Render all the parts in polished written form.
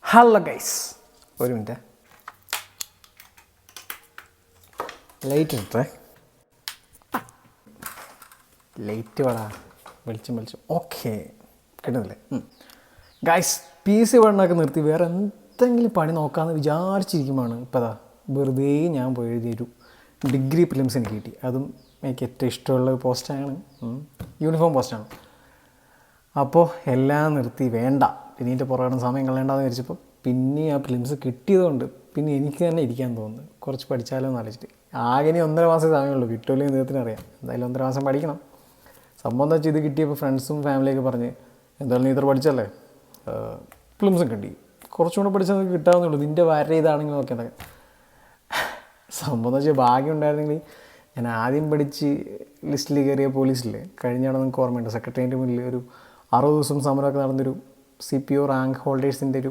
Hello guys, ഒരു minute light ഇട്ടേ. Light വേടാ, വെളിച്ചം. ഓക്കെ, കിട്ടുന്നില്ലേ? ഗൈസ്, PC പഠനമൊക്കെ നിർത്തി വേറെ എന്തെങ്കിലും പണി നോക്കാമെന്ന് വിചാരിച്ചിരിക്കുമ്പോഴാണ് ഇപ്പോൾ അതാ വെറുതെ ഞാൻ പോയി എഴുതിയൊരു ഡിഗ്രി പ്രിലിംസ് എനിക്ക് കിട്ടി. അതും എനിക്ക് ഏറ്റവും ഇഷ്ടമുള്ള പോസ്റ്റാണ്, യൂണിഫോം പോസ്റ്റാണ്. അപ്പോൾ എല്ലാം നിർത്തി, വേണ്ട പിന്നെ ഇതിൻ്റെ പുറകെ സമയം കളയേണ്ടെന്ന് വിചാരിച്ചപ്പോൾ പിന്നെ ആ പ്രിലിംസ് കിട്ടിയതുകൊണ്ട് പിന്നെ എനിക്ക് തന്നെ ഇരിക്കാൻ തോന്നുന്നു, കുറച്ച് പഠിച്ചാലോ എന്ന് ആലോചിച്ചിട്ട്. ആകെ ഇനി 1.5 മാസം സമയമുള്ളൂ, കിട്ടുമല്ലോ ദൈവത്തിന് അറിയാം. എന്തായാലും 1.5 മാസം പഠിക്കണം. സംഭവം എന്താ വെച്ചാൽ ഇത് കിട്ടിയപ്പോൾ ഫ്രണ്ട്സും ഫാമിലിയൊക്കെ പറഞ്ഞ് എന്തായാലും നീ ഇത്ര പഠിച്ചല്ലേ, പ്രിലിംസും കിട്ടി, കുറച്ചുകൂടെ പഠിച്ചാൽ നിനക്ക് കിട്ടാവുന്നുള്ളൂ, നിൻ്റെ വരെ ഇതാണെങ്കിൽ നോക്കേണ്ടത്. സംഭവം എന്ന് വെച്ചാൽ ഭാഗ്യം ഉണ്ടായിരുന്നെങ്കിൽ ഞാൻ ആദ്യം പഠിച്ച് ലിസ്റ്റിൽ കയറിയ പോലീസിൽ കഴിഞ്ഞാണ് നിങ്ങൾക്ക് ഓർമ്മയുണ്ട്, സെക്രട്ടേറിയറ്റ് മുന്നിൽ ഒരു 60 ദിവസം സമരമൊക്കെ നടന്നൊരു CPO റാങ്ക് ഹോൾഡേഴ്സിൻ്റെ ഒരു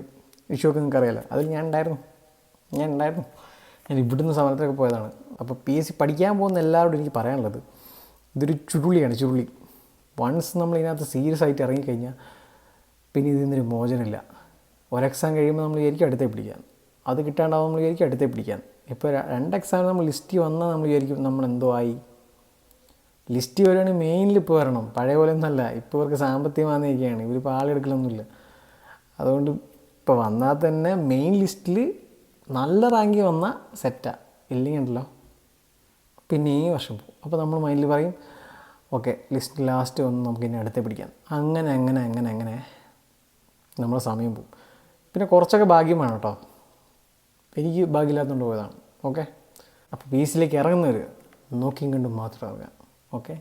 ഇഷ്യൂ ഒക്കെ നിങ്ങൾക്ക് അറിയാമല്ലോ. അതിൽ ഞാൻ ഉണ്ടായിരുന്നു. ഞാൻ ഇവിടുന്ന് സമരത്തിലൊക്കെ പോയതാണ്. അപ്പോൾ PSC പഠിക്കാൻ പോകുന്ന എല്ലാവരോടും എനിക്ക് പറയാനുള്ളത്, ഇതൊരു ചുരുളി. വൺസ് നമ്മൾ ഇതിനകത്ത് സീരിയസ് ആയിട്ട് ഇറങ്ങിക്കഴിഞ്ഞാൽ പിന്നെ ഇതിൽ നിന്നൊരു മോചനമില്ല. ഒരു എക്സാം കഴിയുമ്പോൾ നമ്മൾ വിചാരിക്കും അടുത്തേ പിടിക്കാൻ, അത് കിട്ടാണ്ടാവും നമ്മൾ വിചാരിക്കും അടുത്തേ പിടിക്കാൻ. ഇപ്പോൾ 2 എക്സാം നമ്മൾ ലിസ്റ്റ് വന്നാൽ നമ്മൾ വിചാരിക്കും നമ്മൾ എന്തോ ആയി. ലിസ്റ്റ് വരുവാണെങ്കിൽ മെയിനിൽ ഇപ്പോൾ വരണം, പഴയ പോലെ ഒന്നല്ല. ഇപ്പോൾ ഇവർക്ക് സാമ്പത്തികമാണെന്നൊക്കെയാണ്, ഇവരിപ്പോൾ ആളെടുക്കലൊന്നുമില്ല. അതുകൊണ്ട് ഇപ്പോൾ വന്നാൽ തന്നെ മെയിൻ ലിസ്റ്റിൽ നല്ല റാങ്കിൽ വന്നാൽ സെറ്റാണ്, ഇല്ലെങ്കിൽ ഉണ്ടല്ലോ പിന്നെ ഈ വർഷം പോകും. അപ്പോൾ നമ്മൾ മൈൻഡിൽ പറയും ഓക്കെ ലിസ്റ്റ് ലാസ്റ്റ് വന്ന് നമുക്ക് ഇനി അടുത്തേ പിടിക്കാം. അങ്ങനെ നമ്മുടെ സമയം പോകും. പിന്നെ കുറച്ചൊക്കെ ഭാഗ്യം വേണം കേട്ടോ. എനിക്ക് ഭാഗ്യമില്ലാത്തതുകൊണ്ട് പോയതാണ്. ഓക്കെ, അപ്പോൾ PSCയിലേക്ക് ഇറങ്ങുന്നവർ നോക്കിയും കണ്ടും മാത്രം ഇറങ്ങുക. ഓക്കെ.